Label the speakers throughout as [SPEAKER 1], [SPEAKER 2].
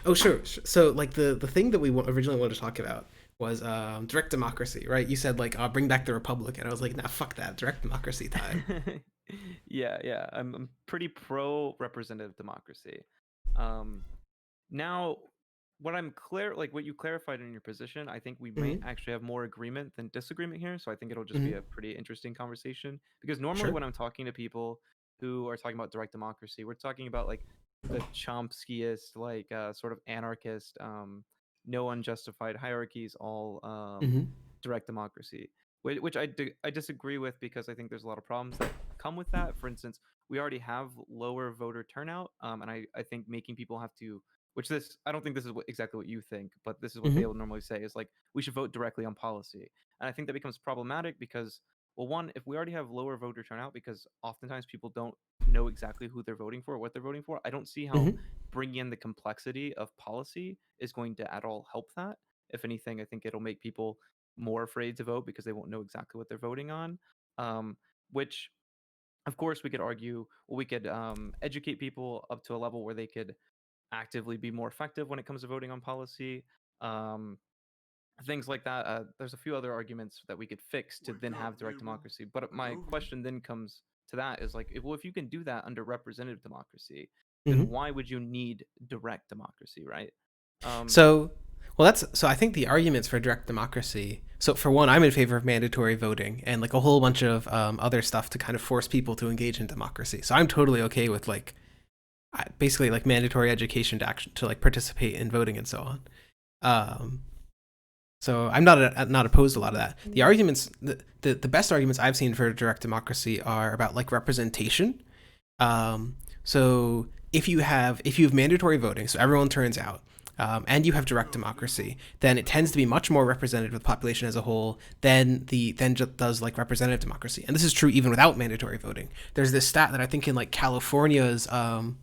[SPEAKER 1] Oh, sure. So, like the thing that we originally wanted to talk about was direct democracy, right? You said like, bring back the republic, and I was like, nah, fuck that, direct democracy time.
[SPEAKER 2] Yeah. I'm pretty pro representative democracy. Um, Now, what I'm clear, like what you clarified in your position, I think we might
[SPEAKER 1] Hmm.
[SPEAKER 2] actually have more agreement than disagreement here. So I think it'll just be
[SPEAKER 1] Hmm.
[SPEAKER 2] a pretty interesting conversation. Because normally
[SPEAKER 1] Sure.
[SPEAKER 2] when I'm talking to people who are talking about direct democracy, we're talking about like the Chomskyist, like sort of anarchist, no unjustified hierarchies, all
[SPEAKER 1] Hmm.
[SPEAKER 2] direct democracy, which I disagree with because I think there's a lot of problems that come with that. For instance, we already have lower voter turnout, and I think making people have to, which this I don't think this is exactly what you think, but this is what they
[SPEAKER 1] Hmm.
[SPEAKER 2] will normally say is like we should vote directly on policy, and I think that becomes problematic because, well, one, if we already have lower voter turnout because oftentimes people don't know exactly who they're voting for or what they're voting for, I don't see how
[SPEAKER 1] Hmm.
[SPEAKER 2] bringing in the complexity of policy is going to at all help that. If anything, I think it'll make people more afraid to vote because they won't know exactly what they're voting on. Um, which, of course, we could argue, well, we could educate people up to a level where they could actively be more effective when it comes to voting on policy. Um, Things like that. There's a few other arguments that we could fix to then
[SPEAKER 3] Wake
[SPEAKER 2] have
[SPEAKER 3] up,
[SPEAKER 2] direct
[SPEAKER 3] neighbor.
[SPEAKER 2] democracy. But my
[SPEAKER 3] Hadouken.
[SPEAKER 2] question then comes to that is like, well, if you can do that under representative democracy, then
[SPEAKER 1] Hmm.
[SPEAKER 2] why would you need direct democracy, right? Um,
[SPEAKER 1] So, well, that's so. I think the arguments for direct democracy. So, for one, I'm in favor of mandatory voting and like a whole bunch of other stuff to kind of force people to engage in democracy. So, I'm totally okay with like basically like mandatory education to action to like participate in voting and so on. Um, so I'm not opposed to a lot of that. The arguments, the best arguments I've seen for direct democracy are about like representation. So if you have mandatory voting, so everyone turns out, and you have
[SPEAKER 3] Wake
[SPEAKER 1] direct
[SPEAKER 3] up, neighbor.
[SPEAKER 1] democracy, then it tends to be
[SPEAKER 3] Hadouken.
[SPEAKER 1] much more representative of the population as a whole than does like representative democracy. And this is true even without mandatory voting. There's this stat that I think in like California's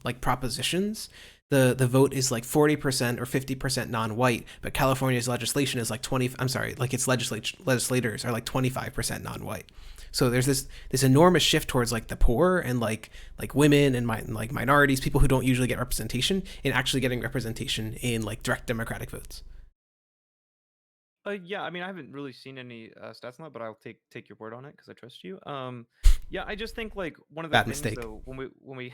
[SPEAKER 1] like propositions, the vote is like 40% or 50% non-white, but California's legislation is like 20. I'm sorry, like its legislators are like 25% non-white. So there's this enormous shift towards like the poor and like women and like minorities, people who don't usually get representation, in actually getting representation in like direct democratic votes.
[SPEAKER 2] yeah, I mean, I haven't really seen any stats on that, but I'll take your word on it because I trust you. Yeah, I just think like one of the
[SPEAKER 1] Bad
[SPEAKER 2] things
[SPEAKER 1] mistake.
[SPEAKER 2] though when we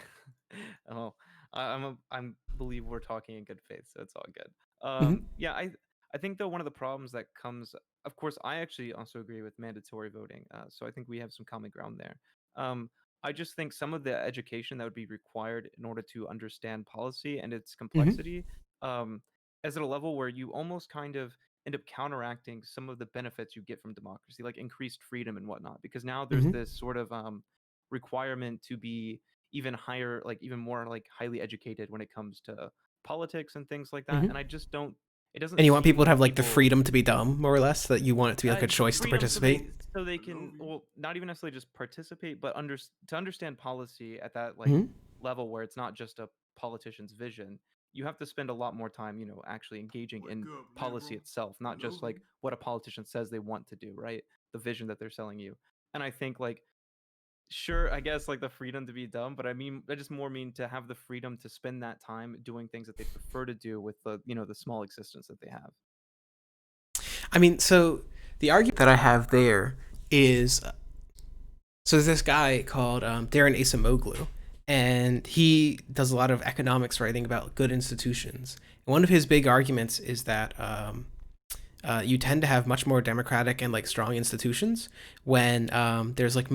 [SPEAKER 2] oh, I'm believe we're talking in good faith, so it's all good.
[SPEAKER 1] Mm-hmm.
[SPEAKER 2] Yeah, I think though one of the problems that comes, of course, I actually also agree with mandatory voting. So I think we have some common ground there. Um, I just think some of the education that would be required in order to understand policy and its
[SPEAKER 1] Mm-hmm.
[SPEAKER 2] complexity, um, is at a level where you almost kind of end up counteracting some of the benefits you get from democracy, like increased freedom and whatnot. Because now there's
[SPEAKER 1] Mm-hmm.
[SPEAKER 2] this sort of requirement to be even higher, like even more like highly educated when it comes to politics and things like that.
[SPEAKER 1] Mm-hmm.
[SPEAKER 2] And I just don't. It doesn't
[SPEAKER 1] And you want
[SPEAKER 2] seem
[SPEAKER 1] people to
[SPEAKER 2] like
[SPEAKER 1] have like the
[SPEAKER 2] people
[SPEAKER 1] freedom to be dumb, more or less. That you want it to be like a choice to
[SPEAKER 2] freedom
[SPEAKER 1] participate.
[SPEAKER 2] so they can,
[SPEAKER 3] Hadouken.
[SPEAKER 2] well, not even necessarily just participate, but to understand policy at that like
[SPEAKER 1] Mm-hmm.
[SPEAKER 2] level where it's not just a politician's vision. You have to spend a lot more time, actually engaging
[SPEAKER 3] Wake
[SPEAKER 2] in
[SPEAKER 3] up,
[SPEAKER 2] policy
[SPEAKER 3] neighbor.
[SPEAKER 2] itself, not just like
[SPEAKER 3] Hadouken.
[SPEAKER 2] what a politician says they want to do, right? The vision that they're selling you. And I think like, sure, I guess like the freedom to be dumb, but I mean, I just more mean to have the freedom to spend that time doing things that they prefer to do with the small existence that they have.
[SPEAKER 1] I mean, so the argument that I have there is so there's this guy called Darren Acemoglu, and he does a lot of economics writing about good institutions. And one of his big arguments is that you tend to have much more democratic and like strong institutions when there's like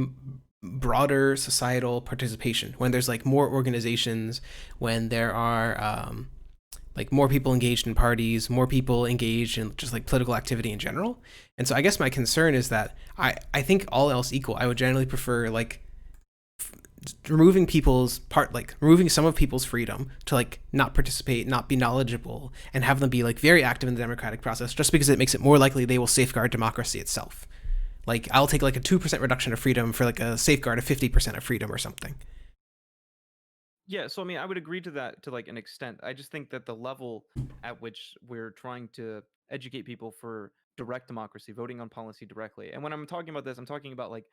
[SPEAKER 1] broader societal participation, when there's like more organizations, when there are like more people engaged in parties, more people engaged in just like political activity in general. And so I guess my concern is that I think all else equal, I would generally prefer like removing some of people's freedom to like not participate, not be knowledgeable, and have them be like very active in the democratic process, just because it makes it more likely they will safeguard democracy itself. Like I'll take like a 2% reduction of freedom for like a safeguard of 50% of freedom or something.
[SPEAKER 2] Yeah, so I mean, I would agree to that to like an extent. I just think that the level at which we're trying to educate people for direct democracy, voting on policy directly. And when I'm talking about this, I'm talking about like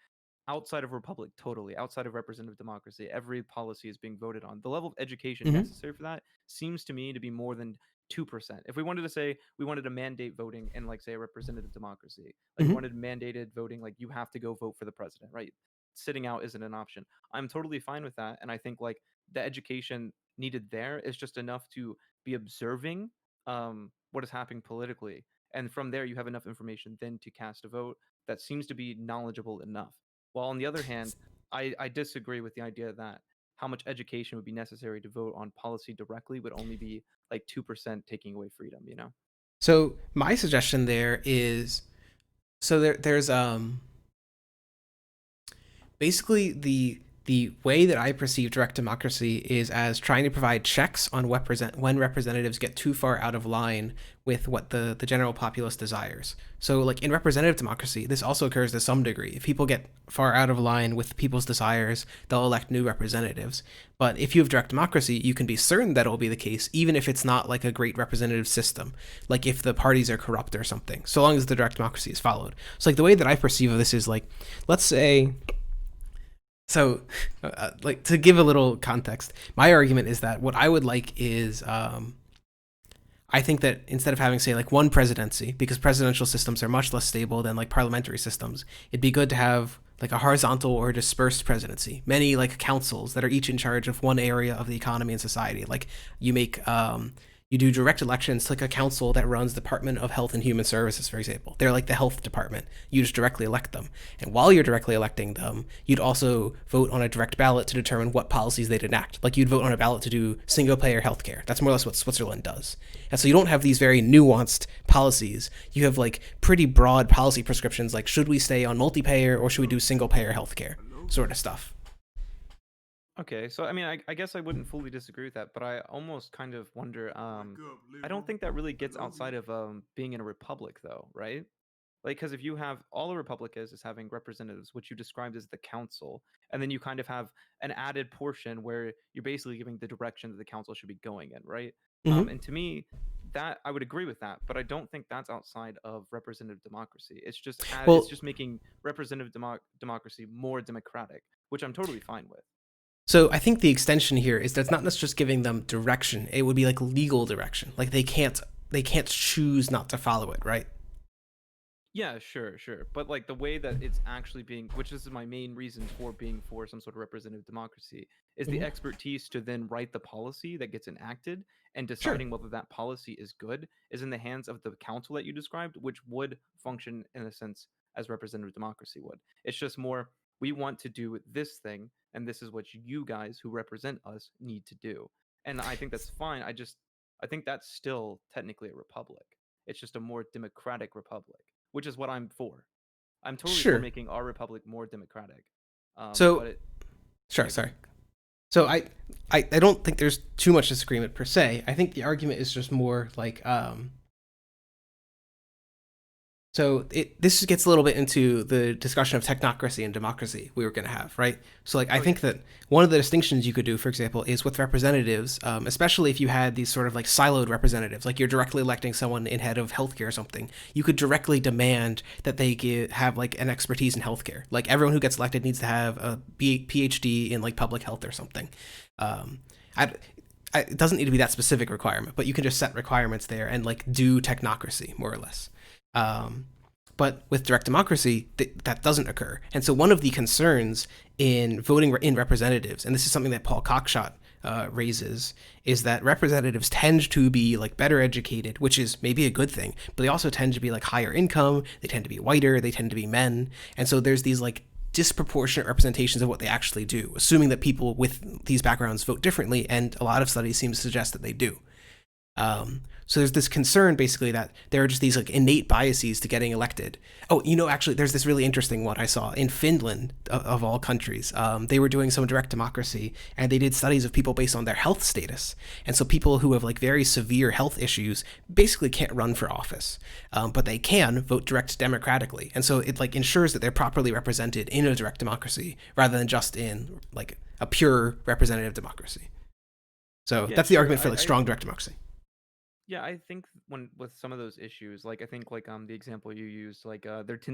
[SPEAKER 2] outside of republic, totally outside of representative democracy, every policy is being voted on. The level of education
[SPEAKER 1] Mm-hmm.
[SPEAKER 2] necessary for that seems to me to be more than 2%. If we wanted to say we wanted to mandate voting in, like, say, a representative democracy, like we
[SPEAKER 1] Hmm.
[SPEAKER 2] wanted mandated voting, like you have to go vote for the president, right? Sitting out isn't an option. I'm totally fine with that, and I think like the education needed there is just enough to be observing what is happening politically, and from there you have enough information then to cast a vote that seems to be knowledgeable enough. While on the other hand, I disagree with the idea that how much education would be necessary to vote on policy directly would only be like 2% taking away freedom, you know?
[SPEAKER 1] So my suggestion there is, so there's basically the way that I perceive direct democracy is as trying to provide checks on when representatives get too far out of line with what the general populace desires. So, like in representative democracy, this also occurs to some degree. If people get far out of line with people's desires, they'll elect new representatives. But if you have direct democracy, you can be certain that it will be the case, even if it's not like a great representative system, like if the parties are corrupt or something, so long as the direct democracy is followed. So, like the way that I perceive of this is like, let's say so, like to give a little context, my argument is that what I would like is, I think that instead of having say like one presidency, because presidential systems are much less stable than like parliamentary systems, it'd be good to have like a horizontal or dispersed presidency, many like councils that are each in charge of one area of the economy and society. Like you make you do direct elections to like a council that runs Department of Health and Human Services, for example. They're like the health department. You just directly elect them. And while you're directly electing them, you'd also vote on a direct ballot to determine what policies they'd enact. Like you'd vote on a ballot to do single payer healthcare. That's more or less what Switzerland does. And so you don't have these very nuanced policies. You have like pretty broad policy prescriptions like should we stay on multi-payer or should we do single payer healthcare sort of stuff.
[SPEAKER 2] Okay, so I mean, I guess I wouldn't fully disagree with that, but I almost kind of wonder. I don't think that really gets outside of being in a republic, though, right? Like, because if you have all a republic is having representatives, which you described as the council, and then you kind of have an added portion where you're basically giving the direction that the council should be going in, right?
[SPEAKER 1] Mm-hmm.
[SPEAKER 2] And to me, that I would agree with that, but I don't think that's outside of representative democracy. It's
[SPEAKER 1] Well,
[SPEAKER 2] just making representative democracy more democratic, which I'm totally fine with.
[SPEAKER 1] so I think the extension here is that's not just giving them direction. It would be like legal direction. Like they can't choose not to follow it, right?
[SPEAKER 2] Yeah, sure, sure. But like the way that it's actually being, which is my main reason for being for some sort of representative democracy, is the
[SPEAKER 1] Mm-hmm.
[SPEAKER 2] expertise to then write the policy that gets enacted, and
[SPEAKER 1] Sure.
[SPEAKER 2] deciding whether that policy is good is in the hands of the council that you described, which would function in a sense as representative democracy would. It's just more, we want to do this thing, and this is what you guys who represent us need to do. And I think that's fine. I think that's still technically a republic. It's just a more democratic republic, which is what I'm for. I'm totally for
[SPEAKER 1] Sure.
[SPEAKER 2] making our republic more democratic. But
[SPEAKER 1] So
[SPEAKER 2] it,
[SPEAKER 1] sure.
[SPEAKER 2] yeah, go
[SPEAKER 1] Sorry.
[SPEAKER 2] ahead.
[SPEAKER 1] So I don't think there's too much disagreement per se. I think the argument is just more like so this gets a little bit into the discussion of technocracy and democracy we were going to have, right? So like I
[SPEAKER 2] Oh yeah.
[SPEAKER 1] think that one of the distinctions you could do, for example, is with representatives, especially if you had these sort of like siloed representatives, like you're directly electing someone in head of healthcare or something, you could directly demand that have like an expertise in healthcare. Like everyone who gets elected needs to have a PhD in like public health or something. Um, it doesn't need to be that specific requirement, but you can just set requirements there and like do technocracy more or less. Um, but with direct democracy, that doesn't occur. And so one of the concerns in voting in representatives, and this is something that Paul Cockshott raises, is that representatives tend to be like better educated, which is maybe a good thing, but they also tend to be like higher income. They tend to be whiter. They tend to be men, and so there's these like disproportionate representations of what they actually do, assuming that people with these backgrounds vote differently, and a lot of studies seem to suggest that they do. So there's this concern basically that there are just these like innate biases to getting elected. Oh, actually, there's this really interesting one I saw in Finland, of all countries. They were doing some direct democracy, and they did studies of people based on their health status. And so people who have like very severe health issues basically can't run for office, but they can vote direct democratically. And so it like ensures that they're properly represented in a direct democracy rather than just in like a pure representative democracy. So
[SPEAKER 2] Yeah,
[SPEAKER 1] that's the
[SPEAKER 2] sure.
[SPEAKER 1] argument for like strong direct democracy.
[SPEAKER 2] Yeah, I think when with some of those issues, like I think like the example you used, like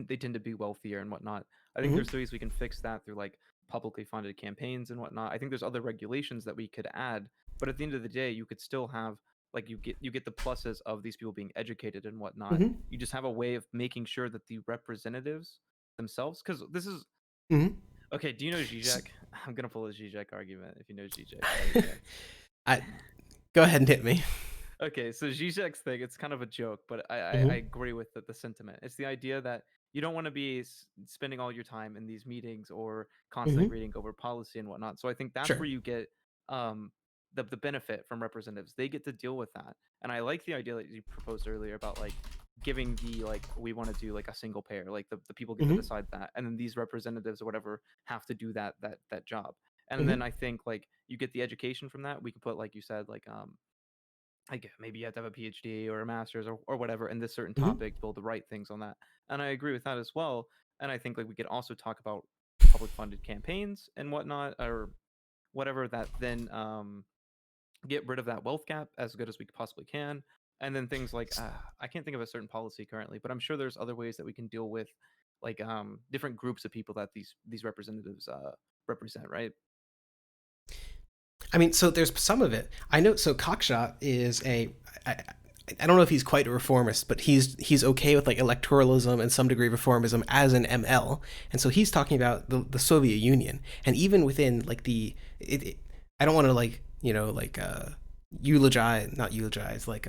[SPEAKER 2] they tend to be wealthier and whatnot. I think
[SPEAKER 1] Mm-hmm.
[SPEAKER 2] there's ways we can fix that through like publicly funded campaigns and whatnot. I think there's other regulations that we could add, but at the end of the day, you could still have like you get the pluses of these people being educated and whatnot.
[SPEAKER 1] Hmm.
[SPEAKER 2] You just have a way of making sure that the representatives themselves, because this is
[SPEAKER 1] Hmm.
[SPEAKER 2] okay. Do you know Zizek? I'm gonna pull a Zizek argument. If you know Zizek, by any chance.
[SPEAKER 1] I Go ahead and hit me.
[SPEAKER 2] Okay, so Zizek's thing, it's kind of a joke, but I
[SPEAKER 1] Hmm.
[SPEAKER 2] agree with the sentiment. It's the idea that you don't want to be spending all your time in these meetings or constantly
[SPEAKER 1] Hmm.
[SPEAKER 2] reading over policy and whatnot. So I think that's
[SPEAKER 1] Sure.
[SPEAKER 2] where you get um, the benefit from representatives. They get to deal with that. And I like the idea that you proposed earlier about like giving the like we want to do like a single payer, like the people get to
[SPEAKER 1] Hmm.
[SPEAKER 2] decide that, and then these representatives or whatever have to do that job. And then
[SPEAKER 1] Hmm.
[SPEAKER 2] I think like you get the education from that. We could put, like you said, like maybe you have to have a PhD or a master's or whatever in this certain
[SPEAKER 1] Hmm.
[SPEAKER 2] topic to be able to write things on that. And I agree with that as well. And I think like we could also talk about public funded campaigns and whatnot, or whatever, that then get rid of that wealth gap as good as we possibly can. And then things like I can't think of a certain policy currently, but I'm sure there's other ways that we can deal with like different groups of people that these representatives represent, right?
[SPEAKER 1] I mean, so there's some of it. I know. So Cockshot is a. I don't know if he's quite a reformist, but he's okay with like electoralism and some degree of reformism as an ML, and so he's talking about the Soviet Union, and even within like I don't want to like like eulogize, not eulogize, like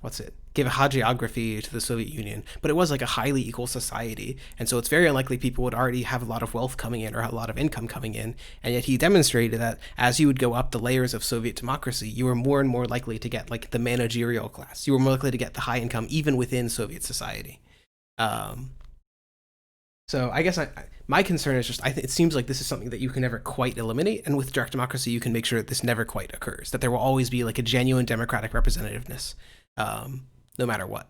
[SPEAKER 1] what's it, give a hagiography to the Soviet Union, but it was like a highly equal society, and so it's very unlikely people would already have a lot of wealth coming in or a lot of income coming in, and yet he demonstrated that as you would go up the layers of Soviet democracy, you were more and more likely to get like the managerial class. You were more likely to get the high income even within Soviet society. Um, so I guess my concern is just it seems like this is something that you can never quite eliminate, and with direct democracy, you can make sure that this never quite occurs. That there will always be like a genuine democratic representativeness, no matter what.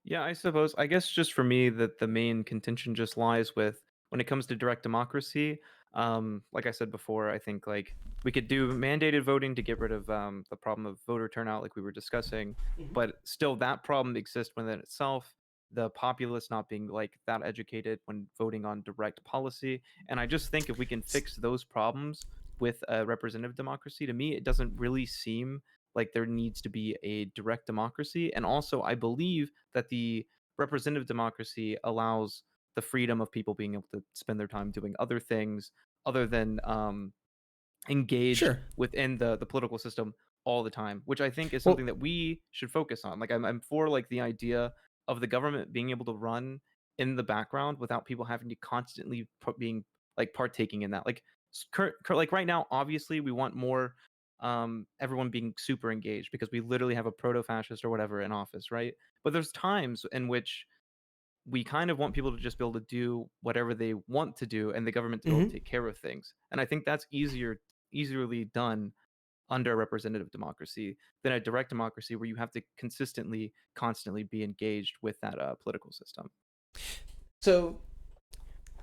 [SPEAKER 2] Yeah, I suppose. I guess just for me, that the main contention just lies with when it comes to direct democracy. Like I said before, I think like we could do mandated voting to get rid of the problem of voter turnout, like we were discussing, but still that problem exists within itself. The populace not being like that educated when voting on direct policy, and I just think if we can fix those problems with a representative democracy, to me, it doesn't really seem like there needs to be a direct democracy. And also, I believe that the representative democracy allows the freedom of people being able to spend their time doing other things other than engaged
[SPEAKER 1] Sure.
[SPEAKER 2] within the political system all the time, which I think is something
[SPEAKER 1] Well,
[SPEAKER 2] that we should focus on. Like I'm for like the idea of the government being able to run in the background without people having to constantly being like partaking in that. Like like right now, obviously we want more everyone being super engaged because we literally have a proto-fascist or whatever in office, right? But there's times in which we kind of want people to just be able to do whatever they want to do and the government to be able to
[SPEAKER 1] mhm.
[SPEAKER 2] take care of things. And I think that's easily done under a representative democracy than a direct democracy where you have to consistently, constantly be engaged with that political system.
[SPEAKER 1] So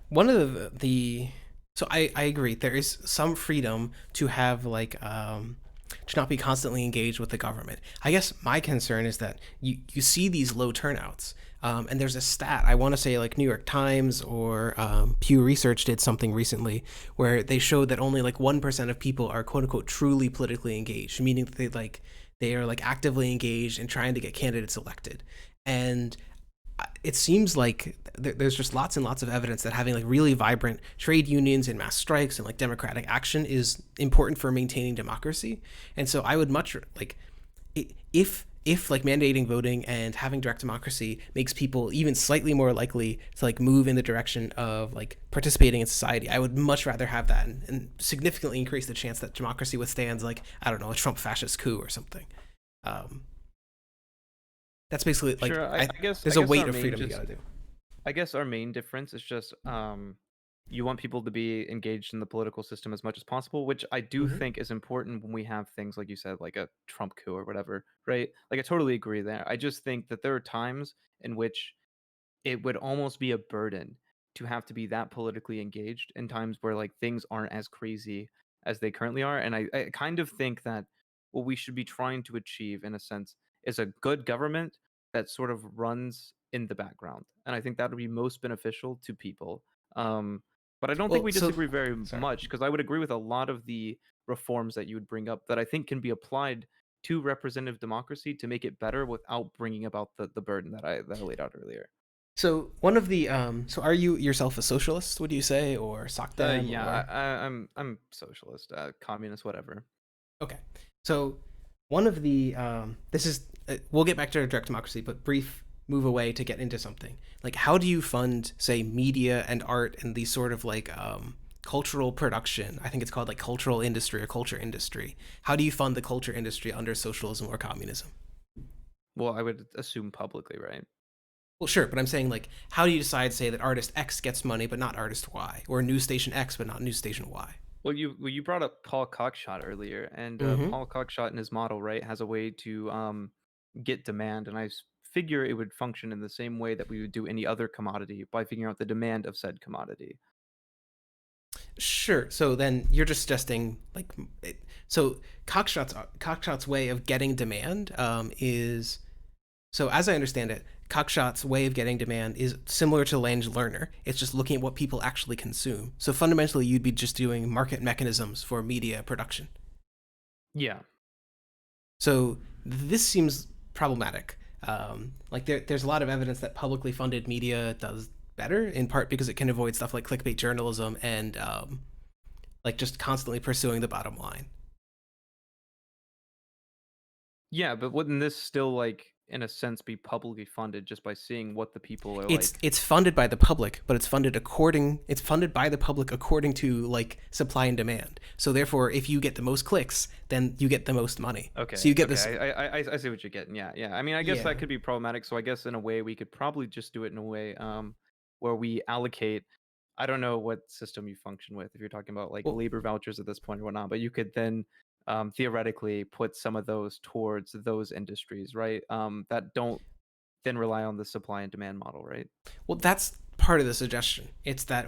[SPEAKER 1] one of the so I agree there is some freedom to have like to not be constantly engaged with the government. I guess my concern is that you see these low turnouts, and there's a stat I want to say like New York Times or Pew Research did something recently where they showed that only like 1% of people are quote unquote truly politically engaged, meaning that they are like actively engaged in trying to get candidates elected, and it seems like there's just lots and lots of evidence that having like really vibrant trade unions and mass strikes and like democratic action is important for maintaining democracy. And so I would much like if like mandating voting and having direct democracy makes people even slightly more likely to like move in the direction of like participating in society, I would much rather have that and significantly increase the chance that democracy withstands like I don't know a Trump fascist coup or something. Um, that's basically like
[SPEAKER 2] Sure, I
[SPEAKER 1] there's a
[SPEAKER 2] guess
[SPEAKER 1] weight
[SPEAKER 2] our
[SPEAKER 1] of
[SPEAKER 2] main
[SPEAKER 1] freedom you
[SPEAKER 2] just
[SPEAKER 1] gotta do.
[SPEAKER 2] I guess our main difference is just you want people to be engaged in the political system as much as possible, which I do
[SPEAKER 1] Mm-hmm.
[SPEAKER 2] think is important when we have things like you said, like a Trump coup or whatever, right? Like I totally agree there. I just think that there are times in which it would almost be a burden to have to be that politically engaged in times where like things aren't as crazy as they currently are. And I kind of think that what we should be trying to achieve in a sense is a good government that sort of runs in the background. And I think that would be most beneficial to people. But I don't think
[SPEAKER 1] Well,
[SPEAKER 2] we
[SPEAKER 1] so
[SPEAKER 2] disagree very
[SPEAKER 1] sorry.
[SPEAKER 2] much because I would agree with a lot of the reforms that you would bring up that I think can be applied to representative democracy to make it better without bringing about the burden that I laid out earlier.
[SPEAKER 1] So one of the so are you yourself a socialist? Would you say, or SOCDEM,
[SPEAKER 2] Yeah,
[SPEAKER 1] or
[SPEAKER 2] I'm socialist, communist, whatever.
[SPEAKER 1] okay? So one of the this is we'll get back to direct democracy, but brief move away to get into something like how do you fund, say, media and art and these sort of like cultural production? I think it's called like cultural industry or culture industry. How do you fund the culture industry under socialism or communism?
[SPEAKER 2] Well, I would assume publicly, right?
[SPEAKER 1] Well, sure, but I'm saying like, how do you decide, say, that artist X gets money but not artist Y, or news station X but not news station Y?
[SPEAKER 2] Well, you brought up Paul Cockshot earlier, and
[SPEAKER 1] Mm-hmm.
[SPEAKER 2] Paul Cockshot in his model, right, has a way to get demand, and figure it would function in the same way that we would do any other commodity by figuring out the demand of said commodity.
[SPEAKER 1] Sure. So then you're just suggesting like, so Cockshot's way of getting demand is so as I understand it, Cockshot's way of getting demand is similar to Lange Lerner. It's just looking at what people actually consume. So fundamentally, you'd be just doing market mechanisms for media production.
[SPEAKER 2] Yeah.
[SPEAKER 1] So this seems problematic. Like there's a lot of evidence that publicly funded media does better, in part because it can avoid stuff like clickbait journalism and like just constantly pursuing the bottom line.
[SPEAKER 2] Yeah, but wouldn't this still, like, in a sense, be publicly funded just by seeing what the people are
[SPEAKER 1] It's
[SPEAKER 2] like?
[SPEAKER 1] it's funded by the public, but it's funded by the public according to like supply and demand. So therefore, if you get the most clicks, then you get the most money. So
[SPEAKER 2] Okay,
[SPEAKER 1] you get
[SPEAKER 2] okay,
[SPEAKER 1] this.
[SPEAKER 2] I see what you're getting. Yeah, yeah. I mean, I guess
[SPEAKER 1] Yeah.
[SPEAKER 2] that could be problematic. So I guess in a way we could probably just do it in a way where we allocate. I don't know what system you function with if you're talking about like
[SPEAKER 1] Well,
[SPEAKER 2] labor vouchers at this point or whatnot, but you could then theoretically put some of those towards those industries, right? That don't then rely on the supply and demand model, right?
[SPEAKER 1] Well, that's part of the suggestion. It's that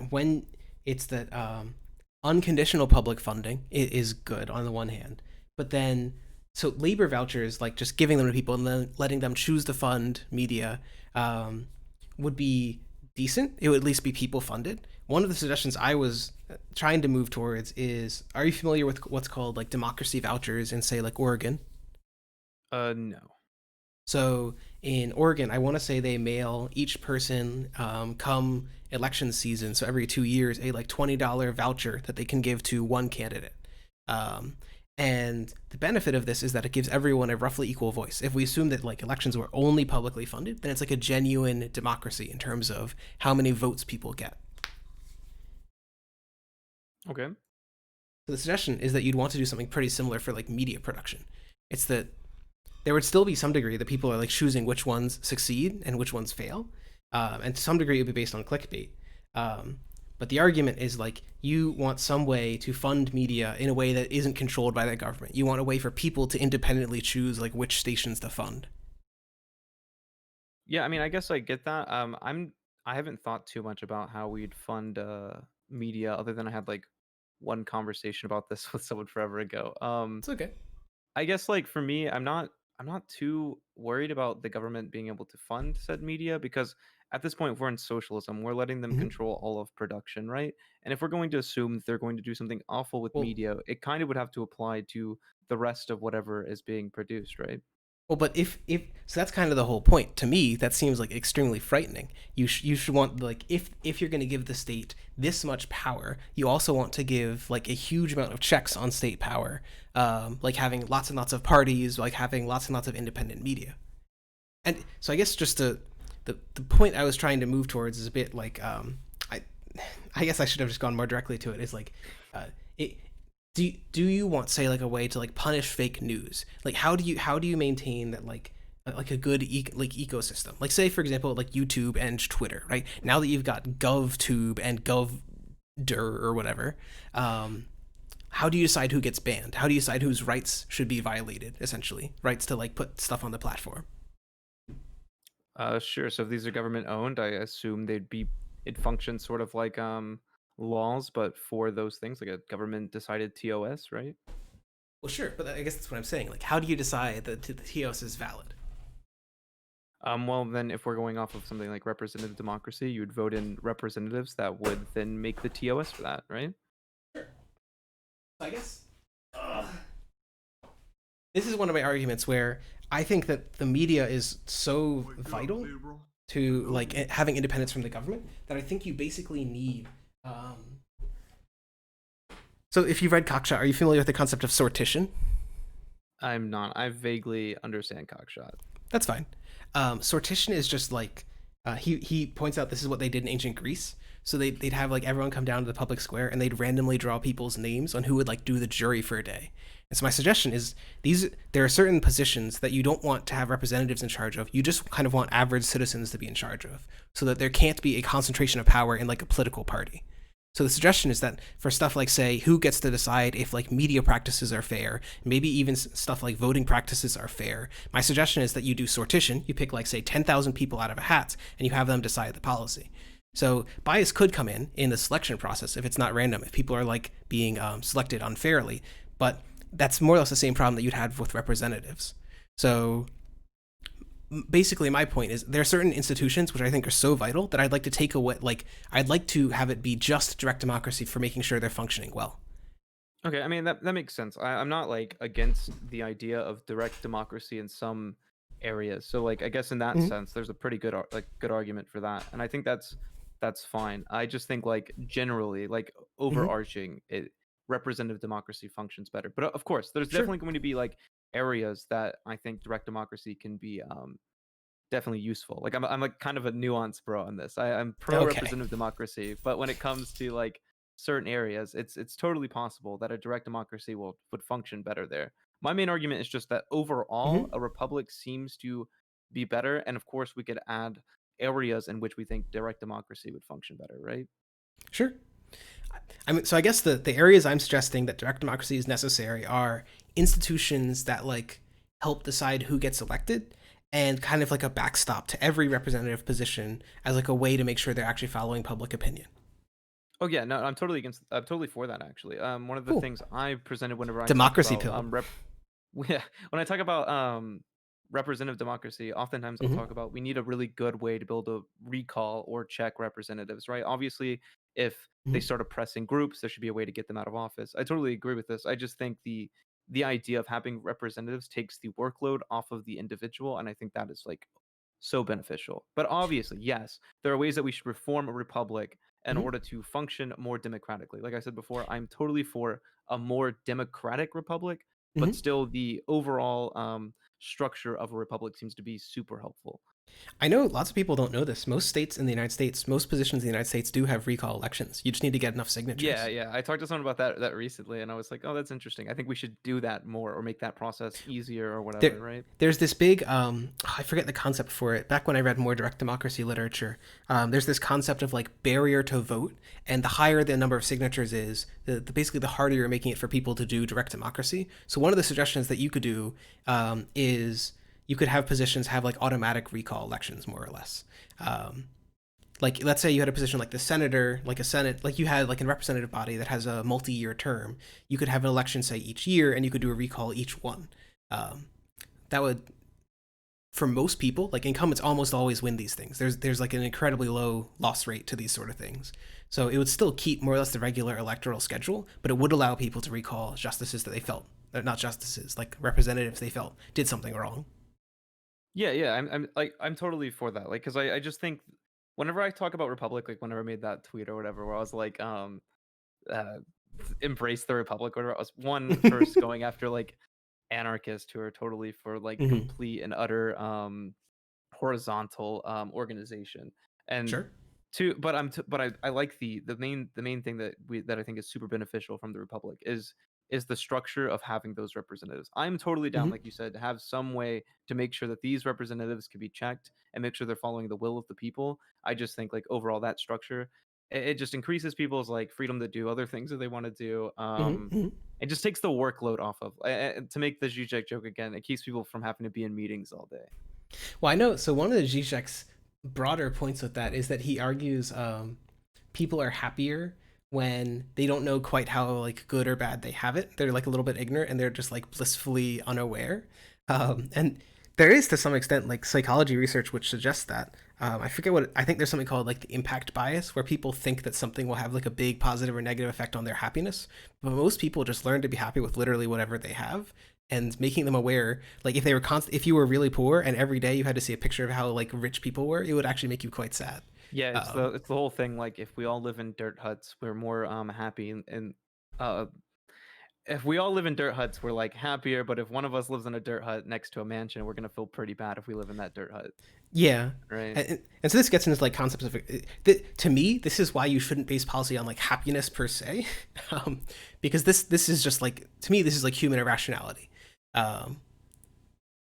[SPEAKER 1] unconditional public funding is good on the one hand, but then so labor vouchers, like just giving them to people and then letting them choose to fund media, would be decent. It would at least be people funded. One of the suggestions I was trying to move towards is: are you familiar with what's called like democracy vouchers in, say, like Oregon?
[SPEAKER 2] No.
[SPEAKER 1] So in Oregon, I want to say they mail each person come election season, so every 2 years, a like $20 voucher that they can give to one candidate. Um, and the benefit of this is that it gives everyone a roughly equal voice. If we assume that like elections were only publicly funded, then it's like a genuine democracy in terms of how many votes people get.
[SPEAKER 2] Okay.
[SPEAKER 1] So the suggestion is that you'd want to do something pretty similar for like media production. It's that there would still be some degree that people are like choosing which ones succeed and which ones fail, and to some degree it would be based on clickbait. But the argument is like you want some way to fund media in a way that isn't controlled by the government. You want a way for people to independently choose like which stations to fund.
[SPEAKER 2] Yeah, I mean, I guess I get that. I haven't thought too much about how we'd fund media other than I had like one conversation about this with someone forever ago.
[SPEAKER 1] It's okay.
[SPEAKER 2] I guess like for me, I'm not too worried about the government being able to fund said media because at this point we're in socialism. We're letting them
[SPEAKER 1] Mm-hmm.
[SPEAKER 2] control all of production, right? And if we're going to assume that they're going to do something awful with
[SPEAKER 1] Well,
[SPEAKER 2] media, it kind of would have to apply to the rest of whatever is being produced, right?
[SPEAKER 1] Well, but if so, that's kind of the whole point. To me, that seems like extremely frightening. You should want like if you're going to give the state this much power, you also want to give like a huge amount of checks on state power, like having lots and lots of parties, like having lots and lots of independent media. And so I guess just the point I was trying to move towards is a bit like I I guess I should have just gone more directly to it. Is like it do you want, say, like a way to like punish fake news? Like how do you maintain that like a good ecosystem? Like say for example like YouTube and Twitter, right? Now that you've got GovTube and GovDir or whatever, how do you decide who gets banned? How do you decide whose rights should be violated? Essentially, rights to like put stuff on the platform.
[SPEAKER 2] Sure. So if these are government owned, I assume it functions sort of like laws, but for those things, like a government decided TOS, right?
[SPEAKER 1] Well, sure, but I guess that's what I'm saying. Like, how do you decide that the TOS is valid?
[SPEAKER 2] Well, then if we're going off of something like representative democracy, you would vote in representatives that would then make the TOS for that, right?
[SPEAKER 1] Sure. I guess this is one of my arguments where I think that the media is so
[SPEAKER 3] Wait, get up,
[SPEAKER 1] vital
[SPEAKER 3] Gabriel.
[SPEAKER 1] to
[SPEAKER 3] Hello.
[SPEAKER 1] like having independence from the government that I think you basically need. So if you've read Cockshot, are you familiar with the concept of sortition?
[SPEAKER 2] I'm not. I vaguely understand cockshot.
[SPEAKER 1] That's fine. Sortition is just like he points out this is what they did in ancient Greece. So they'd have like everyone come down to the public square and they'd randomly draw people's names on who would like do the jury for a day. And so my suggestion is there are certain positions that you don't want to have representatives in charge of. You just kind of want average citizens to be in charge of, so that there can't be a concentration of power in like a political party. So the suggestion is that for stuff like, say, who gets to decide if like media practices are fair, maybe even stuff like voting practices are fair, my suggestion is that you do sortition. You pick like, say, 10,000 people out of a hat and you have them decide the policy. So bias could come in the selection process if it's not random, if people are like being selected unfairly. But that's more or less the same problem that you'd have with representatives. So basically my point is there are certain institutions which I think are so vital that I'd like to take away, like I'd like to have it be just direct democracy for making sure they're functioning well.
[SPEAKER 2] Okay, I mean that makes sense. I'm not like against the idea of direct democracy in some areas. So like I guess in that
[SPEAKER 1] Mm-hmm.
[SPEAKER 2] sense, there's a pretty good good argument for that, and I think that's fine. I just think like generally, like
[SPEAKER 1] Mm-hmm.
[SPEAKER 2] overarching, it representative democracy functions better. But of course, there's
[SPEAKER 1] Sure.
[SPEAKER 2] definitely going to be like areas that I think direct democracy can be definitely useful. Like I'm like kind of a nuance bro on this. I'm pro
[SPEAKER 1] Okay.
[SPEAKER 2] representative democracy, but when it comes to like certain areas, it's totally possible that a direct democracy would function better there. My main argument is just that overall
[SPEAKER 1] Mm-hmm.
[SPEAKER 2] a republic seems to be better, and of course we could add areas in which we think direct democracy would function better, right?
[SPEAKER 1] Sure. I mean, so I guess the areas I'm suggesting that direct democracy is necessary are institutions that like help decide who gets elected and kind of like a backstop to every representative position as like a way to make sure they're actually following public opinion.
[SPEAKER 2] Oh yeah, no, I'm totally for that actually. One of the
[SPEAKER 1] Cool.
[SPEAKER 2] things I presented whenever I talk
[SPEAKER 1] Democracy
[SPEAKER 2] about
[SPEAKER 1] pill.
[SPEAKER 2] yeah, when I talk about representative democracy, oftentimes I'll
[SPEAKER 1] Mm-hmm.
[SPEAKER 2] talk about we need a really good way to build a recall or check representatives, right? Obviously, if they
[SPEAKER 1] Mm-hmm.
[SPEAKER 2] start oppressing groups, there should be a way to get them out of office. I totally agree with this. I just think the idea of having representatives takes the workload off of the individual, and I think that is like so beneficial. But obviously, yes, there are ways that we should reform a republic in
[SPEAKER 1] Mm-hmm.
[SPEAKER 2] order to function more democratically. Like I said before, I'm totally for a more democratic republic, but
[SPEAKER 1] Mm-hmm.
[SPEAKER 2] still the overall structure of a republic seems to be super helpful.
[SPEAKER 1] I know lots of people don't know this. Most states in the United States, most positions in the United States do have recall elections. You just need to get enough
[SPEAKER 2] Yeah,
[SPEAKER 1] signatures.
[SPEAKER 2] yeah. I talked to someone about that recently, and I was like, "Oh, that's interesting. I think we should do that more, or make that process easier, or
[SPEAKER 1] there
[SPEAKER 2] whatever." Right?
[SPEAKER 1] there's this big I forget the concept for it. Back when I read more direct democracy literature, there's this concept of like barrier to vote, and the higher the number of signatures is, basically the harder you're making it for people to do direct democracy. So one of the suggestions that you could do is you could have positions have like automatic recall elections, more or less. Um, like let's say you had a position like the senator, like a senate, like you had like a representative body that has a multi-year term. You could have an election say each year, and you could do a recall each one. Um, that would, for most people, like incumbents almost always win these things. There's like an incredibly low loss rate to these sort of things. So it would still keep more or less the regular electoral schedule, but it would allow people to recall justices that they felt, not justices, like representatives they felt did something wrong.
[SPEAKER 2] Yeah, yeah. I'm totally for that. Like, because I just think whenever I talk about republic, like whenever I made that tweet or whatever, where I was like, uh, embrace the republic, or whatever, I was one first going after like anarchists who are totally for like
[SPEAKER 1] Mm-hmm.
[SPEAKER 2] complete and utter horizontal organization, and
[SPEAKER 1] Sure.
[SPEAKER 2] two, but I like the main thing that I think is super beneficial from the republic is the structure of having those representatives. I'm totally down,
[SPEAKER 1] Mm-hmm.
[SPEAKER 2] like you said, to have some way to make sure that these representatives can be checked and make sure they're following the will of the people. I just think like overall that structure, it just increases people's like freedom to do other things that they want to do.
[SPEAKER 1] Mm-hmm.
[SPEAKER 2] It just takes the workload off of, to make the Zizek joke again, it keeps people from having to be in meetings all day.
[SPEAKER 1] Well, I know. So one of the Zizek's broader points with that is that he argues people are happier when they don't know quite how like good or bad they have it. They're like a little bit ignorant and they're just like blissfully unaware. And there is to some extent like psychology research which suggests that. I forget what I think there's something called like the impact bias where people think that something will have like a big positive or negative effect on their happiness. But most people just learn to be happy with literally whatever they have. and making them aware. Like if they were if you were really poor and every day you had to see a picture of how like rich people were, it would actually make you quite sad.
[SPEAKER 2] Yeah,
[SPEAKER 1] Um,
[SPEAKER 2] it's the whole thing. Like if we all live in dirt huts, we're more happy, and uh if we all live in dirt huts, we're like happier. But if one of us lives in a dirt hut next to a mansion, we're gonna feel pretty bad if we live in that dirt hut,
[SPEAKER 1] yeah.
[SPEAKER 2] right?
[SPEAKER 1] And so this gets into like concepts of to me this is why you shouldn't base policy on like happiness per se, um, because this is just like to me this is like human irrationality. Um,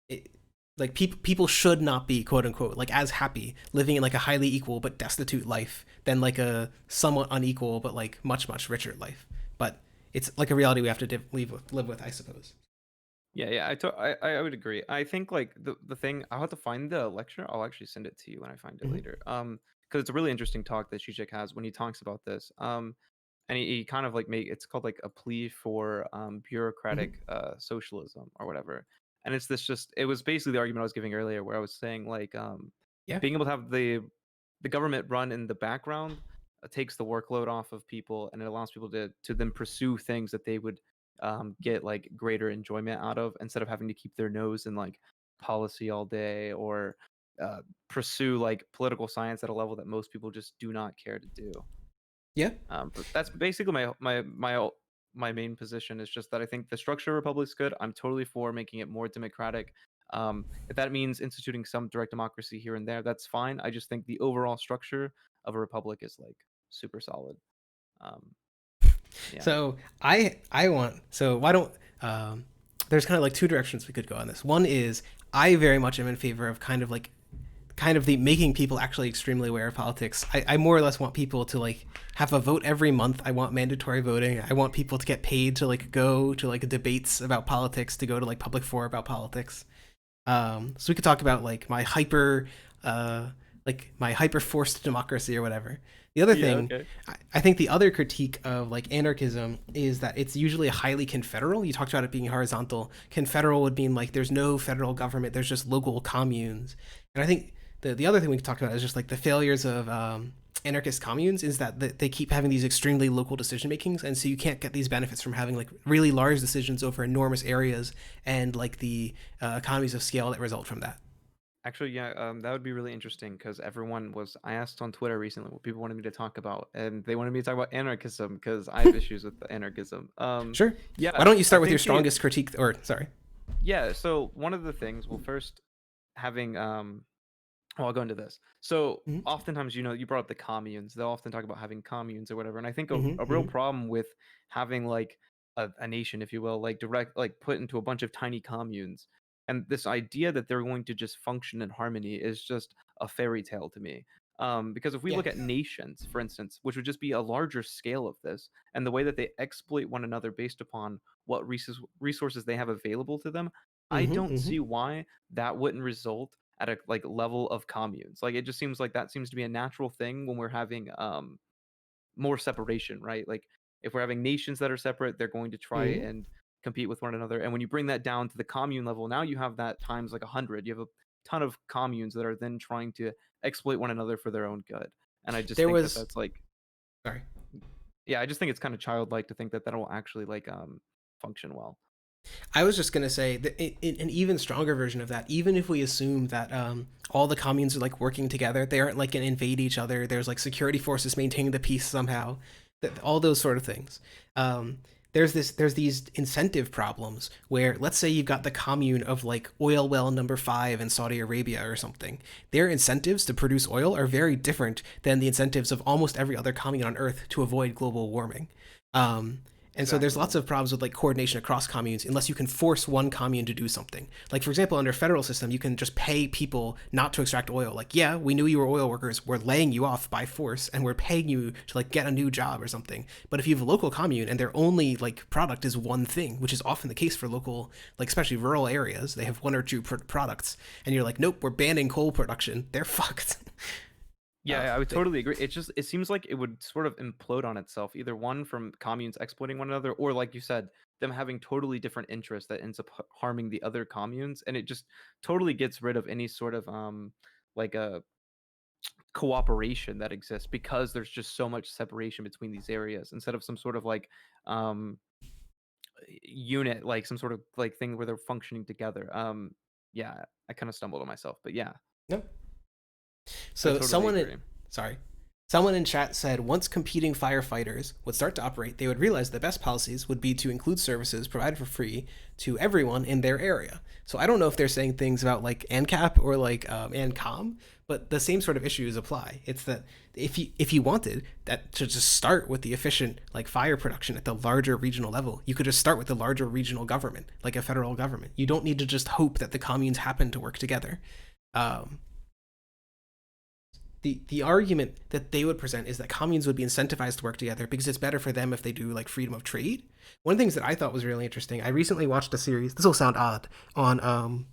[SPEAKER 1] it, like people should not be quote unquote like as happy living in like a highly equal but destitute life than like a somewhat unequal but like much richer life. But it's like a reality we have to live with, I suppose.
[SPEAKER 2] Yeah, yeah, I would agree. I think like the thing I'll have to find the lecture. I'll actually send it to you when I find it
[SPEAKER 1] Mm-hmm.
[SPEAKER 2] later. Because it's a really interesting talk that Zizek has when he talks about this. And he kind of like make it's called like a plea for
[SPEAKER 1] Mm-hmm.
[SPEAKER 2] bureaucratic socialism or whatever. And it's this just it was basically the argument I was giving earlier where I was saying like
[SPEAKER 1] Yeah.
[SPEAKER 2] being able to have the government run in the background takes the workload off of people and it allows people to then pursue things that they would get like greater enjoyment out of instead of having to keep their nose in like policy all day or pursue like political science at a level that most people just do not care to do.
[SPEAKER 1] Yeah.
[SPEAKER 2] But that's basically my main position is just that I think the structure of republic's good. I'm totally for making it more democratic. If that means instituting some direct democracy here and there, that's fine. I just think the overall structure of a republic is like super solid. Um, yeah,
[SPEAKER 1] So I want so why don't there's kind of like two directions we could go on this. One is I very much am in favor of kind of the making people actually extremely aware of politics. I more or less want people to like have a vote every month. I want mandatory voting. I want people to get paid to like go to like debates about politics, to go to like public fora about politics. So we could talk about uh, like my hyper forced democracy or whatever. The other
[SPEAKER 2] yeah,
[SPEAKER 1] thing,
[SPEAKER 2] okay.
[SPEAKER 1] I think the other critique of like anarchism is that it's usually highly confederal. You talked about it being horizontal. Confederal would mean like there's no federal government, there's just local communes. And I think the other thing we could talk about is just like the failures of anarchist communes is that they keep having these extremely local decision makings, and so you can't get these benefits from having like really large decisions over enormous areas and like the economies of scale that result from that.
[SPEAKER 2] Actually, yeah, that would be really interesting because everyone was. I asked on Twitter recently what people wanted me to talk about, and they wanted me to talk about anarchism because I have issues with the anarchism.
[SPEAKER 1] Sure. Why
[SPEAKER 2] Yeah,
[SPEAKER 1] don't you
[SPEAKER 2] I
[SPEAKER 1] start with your
[SPEAKER 2] think the
[SPEAKER 1] strongest critique? Or sorry.
[SPEAKER 2] yeah. So one of the things, well, first having well, I'll go into this. So
[SPEAKER 1] Mm-hmm.
[SPEAKER 2] oftentimes, you brought up the communes. They'll often talk about having communes or whatever. And I think
[SPEAKER 1] Mm-hmm.
[SPEAKER 2] a real
[SPEAKER 1] Mm-hmm.
[SPEAKER 2] problem with having like a nation, if you will, like direct, like put into a bunch of tiny communes. And this idea that they're going to just function in harmony is just a fairy tale to me. Because if we
[SPEAKER 1] Yeah.
[SPEAKER 2] look at nations, for instance, which would just be a larger scale of this, and the way that they exploit one another based upon what resources they have available to them, I
[SPEAKER 1] Mm-hmm.
[SPEAKER 2] don't
[SPEAKER 1] Mm-hmm.
[SPEAKER 2] see why that wouldn't result at a like level of communes. Like it just seems like that seems to be a natural thing when we're having more separation, right? Like if we're having nations that are separate, they're going to try
[SPEAKER 1] Mm-hmm.
[SPEAKER 2] and compete with one another. And when you bring that down to the commune level, now you have that times like 100. You have a ton of communes that are then trying to exploit one another for their own good. And I just
[SPEAKER 1] There
[SPEAKER 2] think that
[SPEAKER 1] was
[SPEAKER 2] that's like
[SPEAKER 1] sorry.
[SPEAKER 2] yeah, I just think it's kind of childlike to think that that will actually like function well.
[SPEAKER 1] I was just gonna say that an even stronger version of that. Even if we assume that all the communes are like working together, they aren't like gonna invade each other. There's like security forces maintaining the peace somehow. That all those sort of things. Um, there's these incentive problems where let's say you've got the commune of like oil well number 5 in Saudi Arabia or something. Their incentives to produce oil are very different than the incentives of almost every other commune on Earth to avoid global warming. Um, and so there's
[SPEAKER 2] Exactly.
[SPEAKER 1] lots
[SPEAKER 2] Yeah.
[SPEAKER 1] of problems with like coordination across communes unless you can force one commune to do something. Like for example, under a federal system, you can just pay people not to extract oil. Like, yeah, we knew you were oil workers. We're laying you off by force and we're paying you to like get a new job or something. But if you have a local commune and their only like product is one thing, which is often the case for local, like especially rural areas, they have one or two products, and you're like, nope, we're banning coal production. They're fucked.
[SPEAKER 2] Yeah, I would
[SPEAKER 1] They,
[SPEAKER 2] totally agree. It seems like it would sort of implode on itself, either one from communes exploiting one another, or like you said, them having totally different interests that ends up harming the other communes, and it just totally gets rid of any sort of like a cooperation that exists because there's just so much separation between these areas instead of some sort of like um unit, like some sort of like thing where they're functioning together. Yeah, I kind of stumbled on myself, but yeah,
[SPEAKER 1] No.
[SPEAKER 2] I
[SPEAKER 1] So
[SPEAKER 2] totally
[SPEAKER 1] someone,
[SPEAKER 2] agree.
[SPEAKER 1] sorry, someone in chat said once competing firefighters would start to operate, they would realize the best policies would be to include services provided for free to everyone in their area. So I don't know if they're saying things about like ANCAP or like ANCOM, but the same sort of issues apply. It's that if you wanted that to just start with the efficient like fire production at the larger regional level, you could just start with the larger regional government, like a federal government. You don't need to just hope that the communes happen to work together. Um, the argument that they would present is that communes would be incentivized to work together because it's better for them if they do like freedom of trade. One of the things that I thought was really interesting, I recently watched a series, this will sound odd, on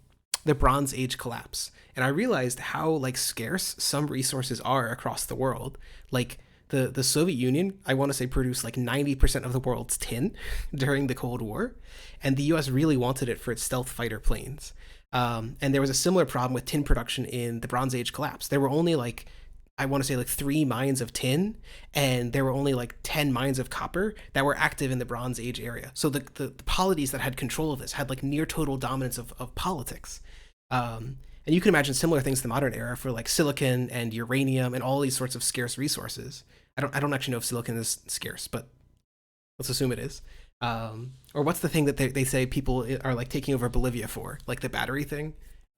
[SPEAKER 1] the Bronze Age collapse. And I realized how like scarce some resources are across the world. Like the Soviet Union, I want to say, produced like 90% of the world's tin during the Cold War. And the US really wanted it for its stealth fighter planes. And there was a similar problem with tin production in the Bronze Age collapse. There were only like, I want to say like 3 mines of tin, and there were only like 10 mines of copper that were active in the Bronze Age area. So the polities that had control of this had like near total dominance of politics. And you can imagine similar things in the modern era for like silicon and uranium and all these sorts of scarce resources. I don't actually know if silicon is scarce, but let's assume it is. Or what's the thing that they say people are like taking over Bolivia for, like the battery thing?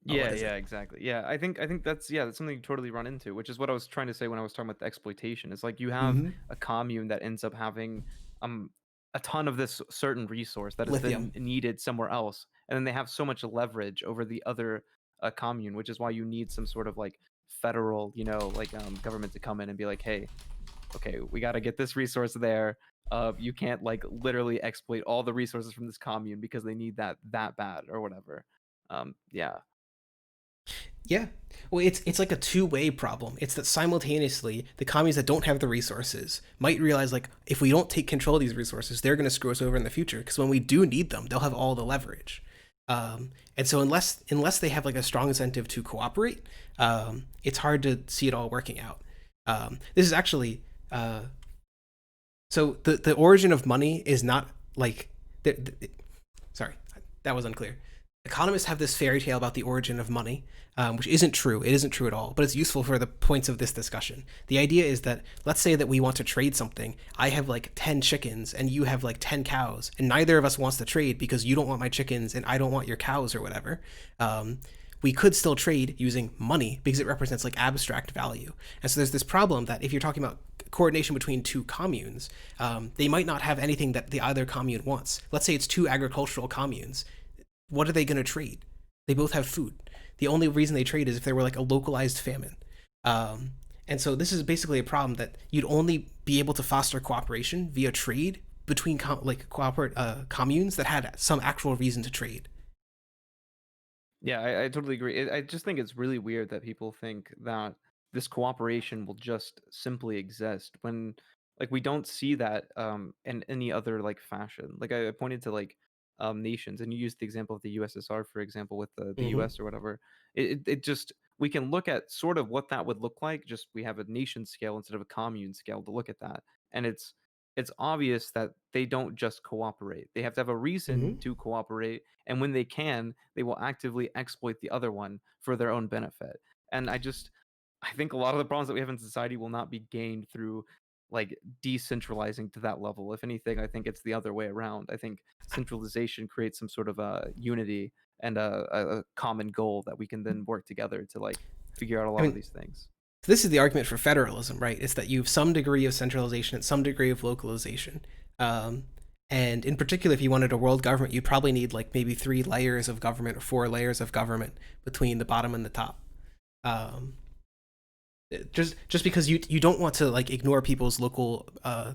[SPEAKER 1] Oh, what
[SPEAKER 2] Yeah,
[SPEAKER 1] is it?
[SPEAKER 2] yeah, exactly. Yeah, I think that's, yeah, that's something you totally run into, which is what I was trying to say when I was talking about the exploitation. It's like you have
[SPEAKER 1] Mm-hmm.
[SPEAKER 2] a commune that ends up having um a ton of this certain resource that is then
[SPEAKER 1] Lithium.
[SPEAKER 2] needed somewhere else, and then they have so much leverage over the other commune, which is why you need some sort of like federal, like government to come in and be like, hey, okay, we got to get this resource there. You can't like literally exploit all the resources from this commune because they need that bad or whatever. Yeah.
[SPEAKER 1] Yeah. Well, it's like a two-way problem. It's that simultaneously the communists that don't have the resources might realize like if we don't take control of these resources, they're going to screw us over in the future because when we do need them, they'll have all the leverage. And so unless they have like a strong incentive to cooperate, it's hard to see it all working out. This is actually so the origin of money is not like sorry, that was unclear. Economists have this fairy tale about the origin of money, which isn't true. It isn't true at all, but it's useful for the points of this discussion. The idea is that let's say that we want to trade something. I have like 10 chickens and you have like 10 cows, and neither of us wants to trade because you don't want my chickens and I don't want your cows or whatever. We could still trade using money because it represents like abstract value. And so there's this problem that if you're talking about coordination between two communes, they might not have anything that the other commune wants. Let's say it's two agricultural communes. What are they going to trade? They both have food. The only reason they trade is if there were like a localized famine. And so this is basically a problem that you'd only be able to foster cooperation via trade between communes that had some actual reason to trade.
[SPEAKER 2] Yeah, I totally agree. I just think it's really weird that people think that this cooperation will just simply exist when, like, we don't see that in any other like fashion. Like I pointed to like nations, and you used the example of the USSR, for example, with the
[SPEAKER 1] Mm-hmm.
[SPEAKER 2] US or whatever. It just, we can look at sort of what that would look like. Just we have a nation scale instead of a commune scale to look at that, and it's obvious that they don't just cooperate. They have to have a reason
[SPEAKER 1] Mm-hmm.
[SPEAKER 2] to cooperate, and when they can, they will actively exploit the other one for their own benefit. And I think a lot of the problems that we have in society will not be gained through like decentralizing to that level. If anything, I think it's the other way around. I think centralization creates some sort of unity and a common goal that we can then work together to like figure out a
[SPEAKER 1] I
[SPEAKER 2] lot of
[SPEAKER 1] mean,
[SPEAKER 2] these things.
[SPEAKER 1] this is the argument for federalism, right? It's that you have some degree of centralization and some degree of localization. Um, and in particular, if you wanted a world government, you'd probably need like maybe 3 layers of government or 4 layers of government between the bottom and the top. Um, just because you don't want to like ignore people's local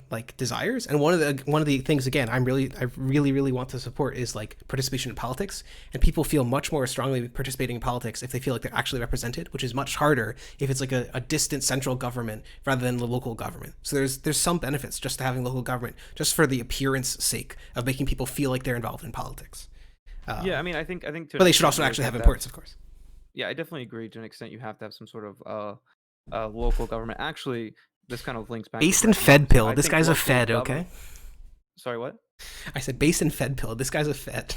[SPEAKER 1] like desires. And one of the things again I really want to support is like participation in politics, and people feel much more strongly participating in politics if they feel like they're actually represented, which is much harder if it's like a distant central government rather than the local government. So there's some benefits just to having local government just for the appearance sake of making people feel like they're involved in politics.
[SPEAKER 2] Yeah, I mean, I think to
[SPEAKER 1] But
[SPEAKER 2] an
[SPEAKER 1] they should
[SPEAKER 2] extent
[SPEAKER 1] also
[SPEAKER 2] you always
[SPEAKER 1] actually
[SPEAKER 2] have
[SPEAKER 1] have
[SPEAKER 2] to have.
[SPEAKER 1] importance, of course.
[SPEAKER 2] Yeah, I definitely agree to an extent. You have to have some sort of local government. Actually, this kind of links back to
[SPEAKER 1] Based in
[SPEAKER 2] technocracy.
[SPEAKER 1] Fed pill.
[SPEAKER 2] I
[SPEAKER 1] This
[SPEAKER 2] think
[SPEAKER 1] guy's a
[SPEAKER 2] local
[SPEAKER 1] Fed,
[SPEAKER 2] government.
[SPEAKER 1] okay?
[SPEAKER 2] Sorry, what?
[SPEAKER 1] I said based in Fed pill. This guy's a Fed.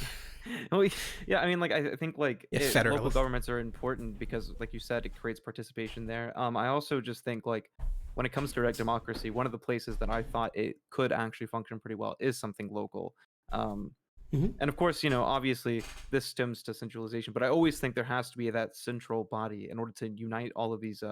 [SPEAKER 2] Well, yeah, I mean, like I think like
[SPEAKER 1] Yeah,
[SPEAKER 2] local
[SPEAKER 1] Federalist.
[SPEAKER 2] governments are important because, like you said, it creates participation there. I also just think like when it comes to direct democracy, one of the places that I thought it could actually function pretty well is something local. Um,
[SPEAKER 1] Mm-hmm.
[SPEAKER 2] and of course, obviously this stems to centralization, but I always think there has to be that central body in order to unite all of these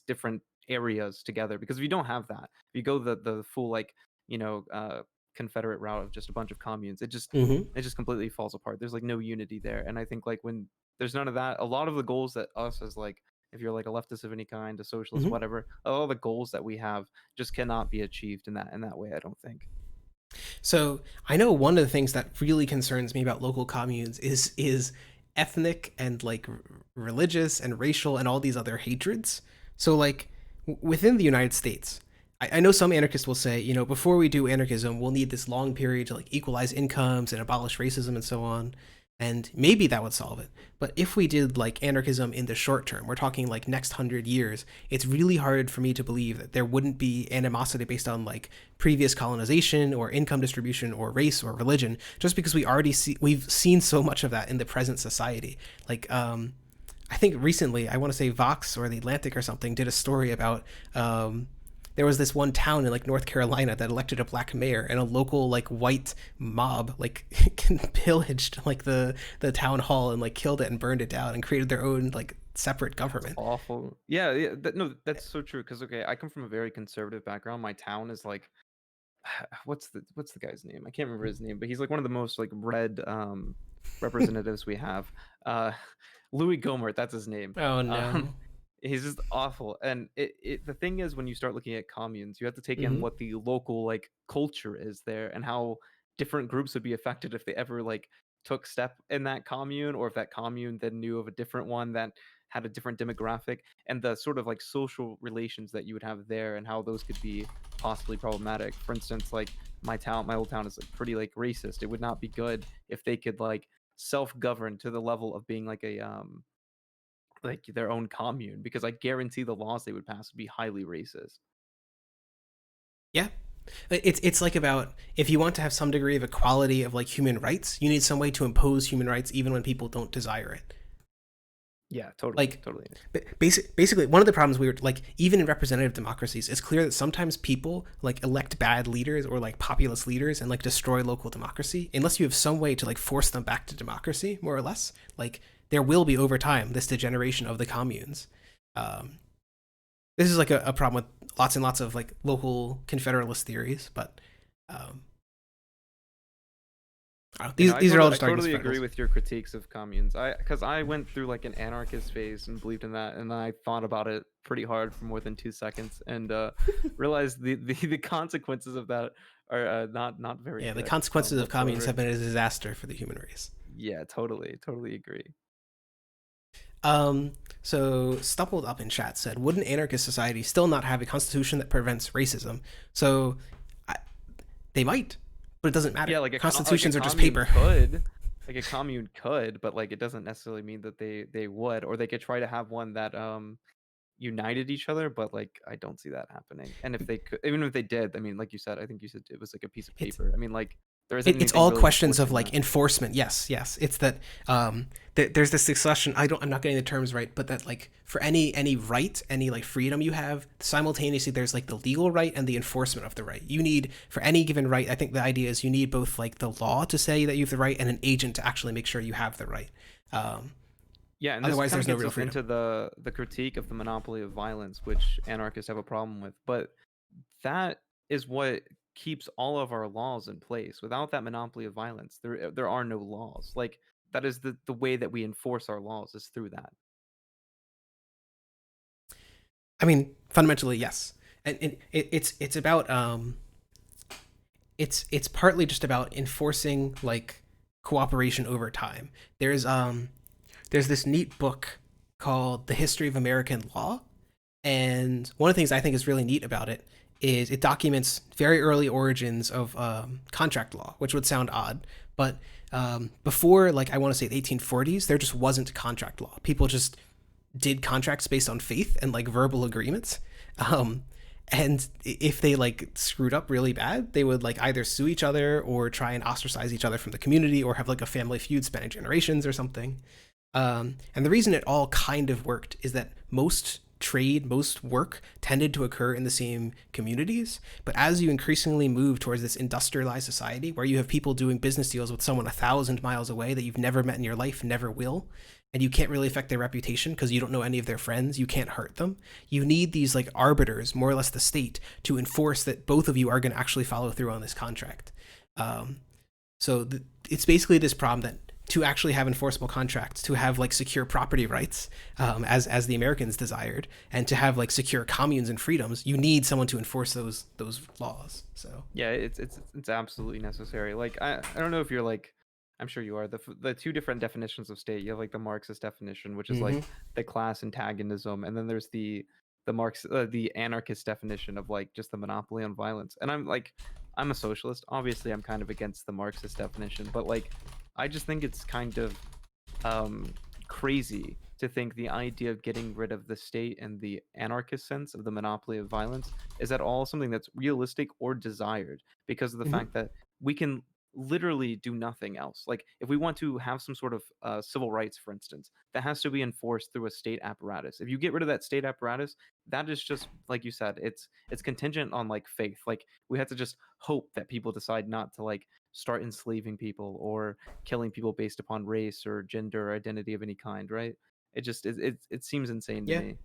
[SPEAKER 2] different areas together. Because if you don't have that, if you go the full like you know uh, confederate route of just a bunch of communes,
[SPEAKER 1] Mm-hmm.
[SPEAKER 2] it just completely falls apart. There's like no unity there, and I think like when there's none of that, a lot of the goals that us as like if you're like a leftist of any kind, a socialist,
[SPEAKER 1] Mm-hmm.
[SPEAKER 2] whatever, all the goals that we have just cannot be achieved in that way. I don't think.
[SPEAKER 1] So I know one of the things that really concerns me about local communes is ethnic and like religious and racial and all these other hatreds. So like within the United States, I know some anarchists will say, before we do anarchism, we'll need this long period to like equalize incomes and abolish racism and so on. And maybe that would solve it. But if we did like anarchism in the short term, we're talking like next 100 years, it's really hard for me to believe that there wouldn't be animosity based on like previous colonization or income distribution or race or religion, just because we've seen so much of that in the present society. Like, I think recently, I want to say Vox or the Atlantic or something did a story about there was this one town in like North Carolina that elected a black mayor, and a local like white mob like pillaged like the town hall and like killed it and burned it down and created their own like separate
[SPEAKER 2] That's
[SPEAKER 1] government.
[SPEAKER 2] awful. Yeah, yeah. No, that's so true. Because okay, I come from a very conservative background. My town is like, what's the guy's name? I can't remember his name, but he's like one of the most like red representatives we have. Uh, Louis Gohmert, that's his name.
[SPEAKER 1] Oh
[SPEAKER 2] Um,
[SPEAKER 1] no.
[SPEAKER 2] he's just awful. And the thing is, when you start looking at communes, you have to take in
[SPEAKER 1] Mm-hmm.
[SPEAKER 2] what the local like culture is there and how different groups would be affected if they ever like took step in that commune, or if that commune then knew of a different one that had a different demographic, and the sort of like social relations that you would have there and how those could be possibly problematic. For instance, like my old town is like pretty like racist. It would not be good if they could like self-govern to the level of being like their own commune, because I guarantee the laws they would pass would be highly racist.
[SPEAKER 1] Yeah. It's like about if you want to have some degree of equality of like human rights, you need some way to impose human rights even when people don't desire it.
[SPEAKER 2] Yeah, totally,
[SPEAKER 1] Like
[SPEAKER 2] totally.
[SPEAKER 1] basically one of the problems we were like even in representative democracies, it's clear that sometimes people like elect bad leaders or like populist leaders and like destroy local democracy unless you have some way to like force them back to democracy, more or less. Like there will be over time this degeneration of the communes. um, this is like a problem with lots and lots of like local confederalist theories, but um, these are all
[SPEAKER 2] I
[SPEAKER 1] just arguments
[SPEAKER 2] totally
[SPEAKER 1] for
[SPEAKER 2] agree
[SPEAKER 1] federalism.
[SPEAKER 2] with your critiques of communes. Because I went through like an anarchist phase and believed in that, and I thought about it pretty hard for more than 2 seconds, and realized the consequences of that are not very
[SPEAKER 1] Yeah, the
[SPEAKER 2] good
[SPEAKER 1] consequences of communes
[SPEAKER 2] whatsoever.
[SPEAKER 1] have been a disaster for the human race.
[SPEAKER 2] Yeah, totally agree.
[SPEAKER 1] Um, so Stumbled Up in chat said, "Wouldn't anarchist society still not have a constitution that prevents racism?" So I, they might, but it doesn't
[SPEAKER 2] Yeah,
[SPEAKER 1] matter.
[SPEAKER 2] like a
[SPEAKER 1] Constitutions are just
[SPEAKER 2] commune
[SPEAKER 1] paper.
[SPEAKER 2] could, but like it doesn't necessarily mean that they would, or they could try to have one that united each other, but like I don't see that happening. And if they could, even if they did, I mean, like you said, I think you said it was like a piece of
[SPEAKER 1] It's
[SPEAKER 2] paper. I mean, like there isn't
[SPEAKER 1] it's
[SPEAKER 2] anything
[SPEAKER 1] all
[SPEAKER 2] really
[SPEAKER 1] questions of
[SPEAKER 2] enforcing
[SPEAKER 1] like
[SPEAKER 2] that.
[SPEAKER 1] enforcement. Yes. It's that there's this discussion. I'm not getting the terms right, but that like for any right, any like freedom you have, simultaneously there's like the legal right and the enforcement of the right. You need for any given right. I think the idea is you need both like the law to say that you have the right and an agent to actually make sure you have the right. Um,
[SPEAKER 2] Yeah, and this
[SPEAKER 1] Otherwise,
[SPEAKER 2] kind of
[SPEAKER 1] there's no
[SPEAKER 2] gets
[SPEAKER 1] real
[SPEAKER 2] us
[SPEAKER 1] freedom.
[SPEAKER 2] into the critique of the monopoly of violence, which anarchists have a problem with. But that is what keeps all of our laws in place. Without that monopoly of violence, there are no laws. Like that is the way that we enforce our laws is through that.
[SPEAKER 1] I mean, fundamentally, yes, and it's about it's partly just about enforcing like cooperation over time. There's this neat book called The History of American Law, and one of the things I think is really neat about it is it documents very early origins of contract law, which would sound odd, but before like I want to say the 1840s, there just wasn't contract law. People just did contracts based on faith and like verbal agreements. Um, And if they like screwed up really bad, they would like either sue each other or try and ostracize each other from the community or have like a family feud spanning generations or something. And the reason it all kind of worked is that most trade, most work tended to occur in the same communities. But as you increasingly move towards this industrialized society where you have people doing business deals with someone 1,000 miles away that you've never met in your life, never will, and you can't really affect their reputation because you don't know any of their friends, you can't hurt them. You need these like arbiters, more or less the state, to enforce that both of you are going to actually follow through on this contract. Um, it's basically this problem that to actually have enforceable contracts, to have like secure property rights, as the Americans desired, and to have like secure communes and freedoms, you need someone to enforce those laws. So
[SPEAKER 2] Yeah, it's absolutely necessary. Like I don't know if you're like, I'm sure you are, the two different definitions of state. You have like the Marxist definition, which is
[SPEAKER 1] mm-hmm.
[SPEAKER 2] like the class antagonism, and then there's the anarchist definition of like just the monopoly on violence. And I'm a socialist. Obviously, I'm kind of against the Marxist definition, but like I just think it's kind of um, crazy to think the idea of getting rid of the state and the anarchist sense of the monopoly of violence is at all something that's realistic or desired, because of the
[SPEAKER 1] Mm-hmm.
[SPEAKER 2] fact that we can literally do nothing else. Like if we want to have some sort of civil rights, for instance, that has to be enforced through a state apparatus. If you get rid of that state apparatus, that is just like you said, it's contingent on like faith. Like we have to just hope that people decide not to like start enslaving people or killing people based upon race or gender or identity of any kind, right? It seems insane to
[SPEAKER 1] Yeah.
[SPEAKER 2] me.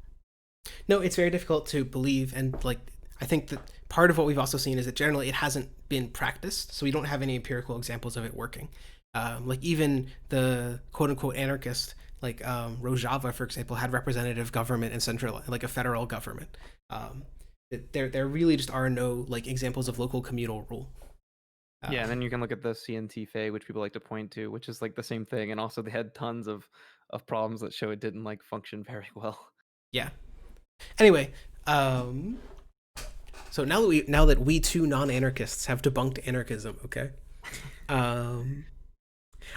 [SPEAKER 1] No, it's very difficult to believe, and like I think that part of what we've also seen is that generally it hasn't been practiced, so we don't have any empirical examples of it working. Like even the quote unquote anarchist, like Rojava, for example, had representative government and central, like a federal government. Um, there really just are no like examples of local communal rule.
[SPEAKER 2] Yeah, and
[SPEAKER 1] Um,
[SPEAKER 2] then you can look at the CNTFA, which people like to point to, which is like the same thing, and also they had tons of problems that show it didn't like function very well.
[SPEAKER 1] yeah. Anyway, um, so now that we two non-anarchists have debunked anarchism, okay. Um,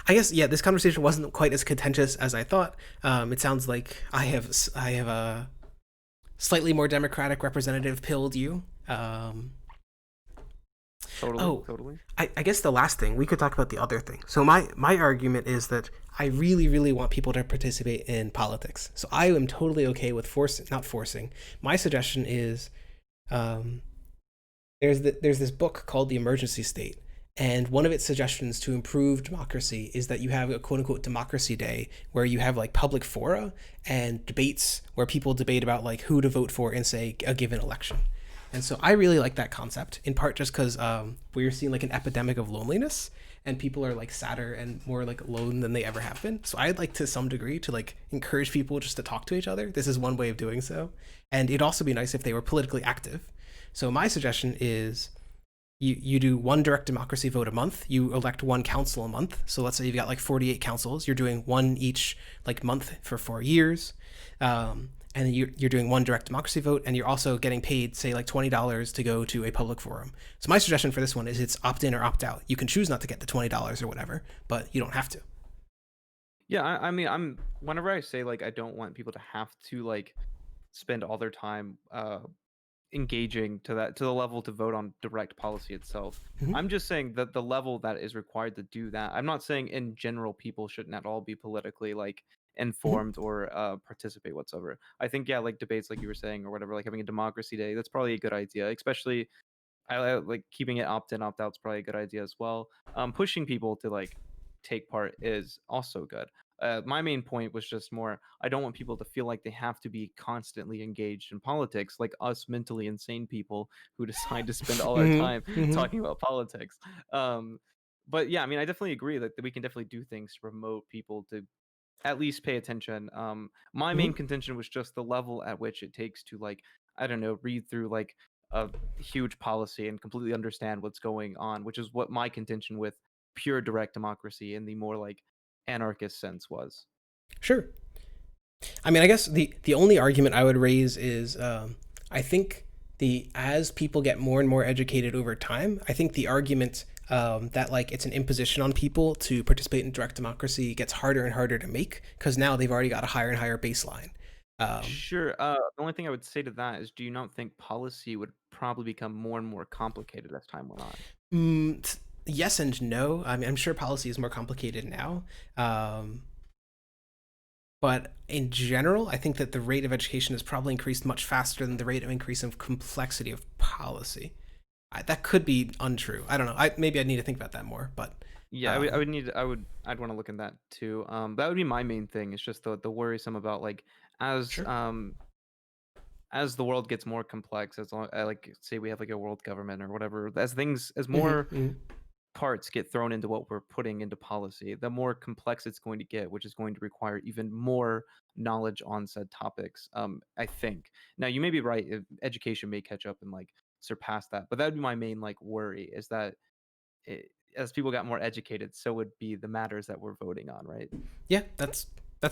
[SPEAKER 1] I guess yeah, this conversation wasn't quite as contentious as I thought. It sounds like I have a slightly more democratic representative pilled you.
[SPEAKER 2] Totally,
[SPEAKER 1] Oh,
[SPEAKER 2] totally.
[SPEAKER 1] I guess the last thing we could talk about the other thing. So my argument is that I really want people to participate in politics. So I am totally okay with not forcing. My suggestion is um, there's this book called The Emergency State, and one of its suggestions to improve democracy is that you have a quote unquote democracy day where you have like public fora and debates where people debate about like who to vote for in say a given election. And so I really like that concept, in part just because we're seeing like an epidemic of loneliness, and people are like sadder and more like alone than they ever have been. So I'd like to some degree to like encourage people just to talk to each other. This is one way of doing so, and it'd also be nice if they were politically active. So my suggestion is you do one direct democracy vote a month. You elect one council a month. So let's say you've got like 48 councils. You're doing one each like month for 4 years. And you're doing one direct democracy vote, and you're also getting paid, say, like $20 to go to a public forum. So my suggestion for this one is it's opt in or opt out. You can choose not to get the $20 or whatever, but you don't have to.
[SPEAKER 2] Yeah, I mean, I'm whenever I say like I don't want people to have to like spend all their time engaging to the level to vote on direct policy itself.
[SPEAKER 1] Mm-hmm.
[SPEAKER 2] I'm just saying that the level that is required to do that. I'm not saying in general people shouldn't at all be politically like
[SPEAKER 1] Mm-hmm.
[SPEAKER 2] informed or participate whatsoever. I think yeah, like debates like you were saying or whatever, like having a democracy day, that's probably a good idea. Especially I like keeping it opt in opt out is probably a good idea as well. Pushing people to like take part is also good. My main point was just more I don't want people to feel like they have to be constantly engaged in politics, like us mentally insane people who decide to spend all our time
[SPEAKER 1] Mm-hmm. Mm-hmm.
[SPEAKER 2] talking about politics. Um, but yeah, I mean, I definitely agree that we can definitely do things to promote people to at least pay attention. My
[SPEAKER 1] Mm-hmm.
[SPEAKER 2] main contention was just the level at which it takes to like I don't know read through like a huge policy and completely understand what's going on, which is what my contention with pure direct democracy in the more like anarchist sense was.
[SPEAKER 1] Sure. I mean, I guess the only argument I would raise is I think the as people get more and more educated over time, I think the argument that like it's an imposition on people to participate in direct democracy gets harder and harder to make because now they've already got a higher and higher baseline. Um,
[SPEAKER 2] Sure. The only thing I would say to that is, do you not think policy would probably become more and more complicated as time went on?
[SPEAKER 1] yes and no. I mean, I'm sure policy is more complicated now. Um, but in general, I think that the rate of education has probably increased much faster than the rate of increase of complexity of policy. That could be untrue. I don't know. Maybe I need to think about that more. But
[SPEAKER 2] Yeah, I
[SPEAKER 1] um,
[SPEAKER 2] would need I'd want to look in that too. That would be my main thing. It's just the worrisome about like as
[SPEAKER 1] sure.
[SPEAKER 2] um as the world gets more complex, as long like say we have like a world government or whatever, as more
[SPEAKER 1] Mm-hmm,
[SPEAKER 2] parts get thrown into what we're putting into policy, the more complex it's going to get, which is going to require even more knowledge on said topics. I think. Now you may be right. Education may catch up and like surpass that, but that would be my main like worry is that as people got more educated, so would be the matters that we're voting on, right?
[SPEAKER 1] yeah, that's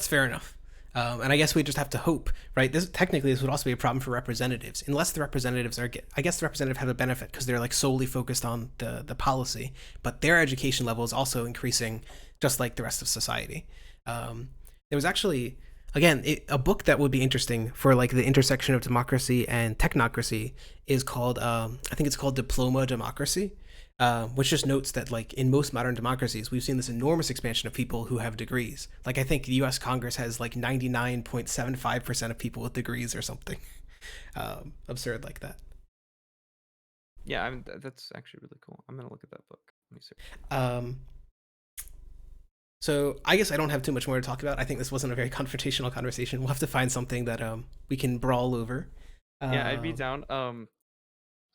[SPEAKER 1] fair enough. And I guess we just have to hope, right? This would also be a problem for representatives, unless the representatives are. I guess the representative have a benefit because they're like solely focused on the policy, but their education level is also increasing, just like the rest of society. There was actually, again, a book that would be interesting for like the intersection of democracy and technocracy is called, I think it's called Diploma Democracy, which just notes that like in most modern democracies, we've seen this enormous expansion of people who have degrees. Like I think the U.S. Congress has like 99.75% of people with degrees or something absurd like that.
[SPEAKER 2] Yeah, I mean that's actually really cool. I'm gonna look at that book. Let me search.
[SPEAKER 1] Um, so I guess I don't have too much more to talk about. I think this wasn't a very confrontational conversation. We'll have to find something that we can brawl over.
[SPEAKER 2] Yeah, I'd be
[SPEAKER 1] Um,
[SPEAKER 2] down.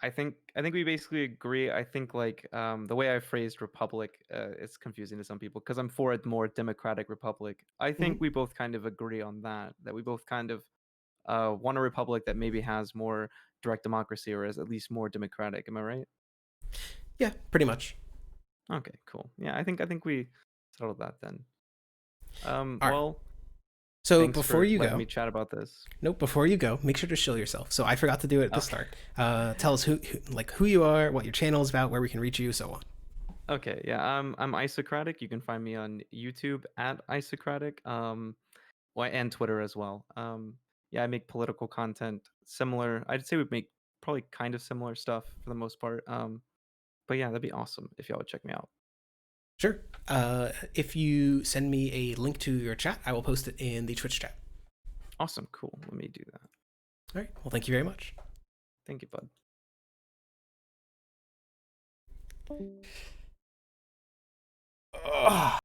[SPEAKER 2] I think we basically agree. I think like the way I phrased republic, it's confusing to some people because I'm for a more democratic republic. I think
[SPEAKER 1] mhm.
[SPEAKER 2] we both kind of agree on that. That we both kind of want a republic that maybe has more direct democracy or is at least more democratic. Am I right?
[SPEAKER 1] Yeah, pretty much.
[SPEAKER 2] Okay, cool. Yeah, I think we settled that then.
[SPEAKER 1] All right.
[SPEAKER 2] Well,
[SPEAKER 1] So
[SPEAKER 2] thanks
[SPEAKER 1] before
[SPEAKER 2] for
[SPEAKER 1] you
[SPEAKER 2] letting
[SPEAKER 1] go,
[SPEAKER 2] me chat about this.
[SPEAKER 1] nope, before you go, make sure to shill yourself. So I forgot to do it at the
[SPEAKER 2] Okay.
[SPEAKER 1] start. Tell us who you are, what your channel is about, where we can reach you, so on.
[SPEAKER 2] Okay, yeah, I'm Isocratic. You can find me on YouTube at Isocratic, and Twitter as well. Yeah, I make political content similar. I'd say we make probably kind of similar stuff for the most part. But yeah, that'd be awesome if y'all would check me out.
[SPEAKER 1] Sure. If you send me a link to your chat, I will post it in the Twitch chat.
[SPEAKER 2] Awesome, cool. Let me do that.
[SPEAKER 1] All right. Well, thank you very much.
[SPEAKER 2] Thank you, bud.
[SPEAKER 1] Ugh.